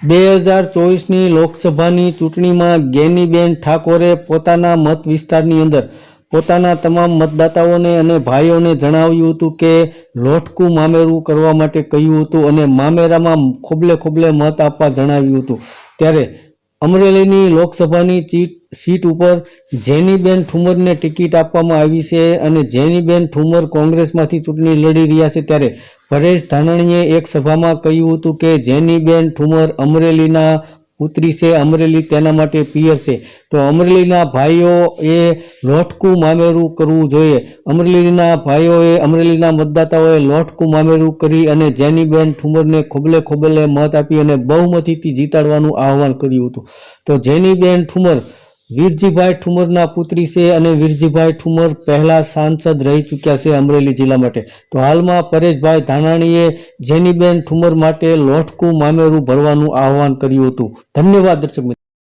2024ની લોકસભાની ચૂંટણીમાં ગેનીબેન ઠાકોરે પોતાના મત વિસ્તારની અંદર પોતાના તમામ મતદાતાઓને અને ભાઈઓને જણાવ્યું હતું કે લોટકું મામેરું કરવા માટે કહ્યું હતું અને મામેરામાં ખોબલે ખોબલે મત આપવા જણાવ્યું હતું। ત્યારે અમરેલીની લોકસભાની સીટ ઉપર જેનીબેન ઠુમરને ટિકિટ આપવામાં આવી છે અને જેનીબેન ઠુમર કોંગ્રેસમાંથી ચૂંટણી લડી રહ્યા છે। ત્યારે પરેશ ધાનાણીએ એક સભામાં કહ્યું હતું કે જેનીબેન ઠુમર અમરેલીના પુત્રી છે, અમરેલી તેના માટે પિયર છે, તો અમરેલીના ભાઈઓએ લોટકું મામેરું કરવું જોઈએ। અમરેલીના ભાઈઓએ, અમરેલીના મતદાતાઓએ લોટકું મામેરું કરી અને જેનીબેન ઠુમરને ખોબલે ખોબલે મત આપી અને બહુમતીથી જીતાડવાનું આહવાન કર્યું હતું। તો જેનીબેન ઠુમર વીરજીભાઈ ઠુમરના પુત્રી છે અને વીરજીભાઈ ઠુમર પહેલા સાંસદ રહી ચૂક્યા છે અમરેલી જિલ્લા માટે। તો હાલમાં પરેશભાઈ ધાનાણીએ જેનીબેન ઠુમર માટે લોટકું મામેરું ભરવાનું આહવાન કર્યું હતું। ધન્યવાદ દર્શક મિત્રો।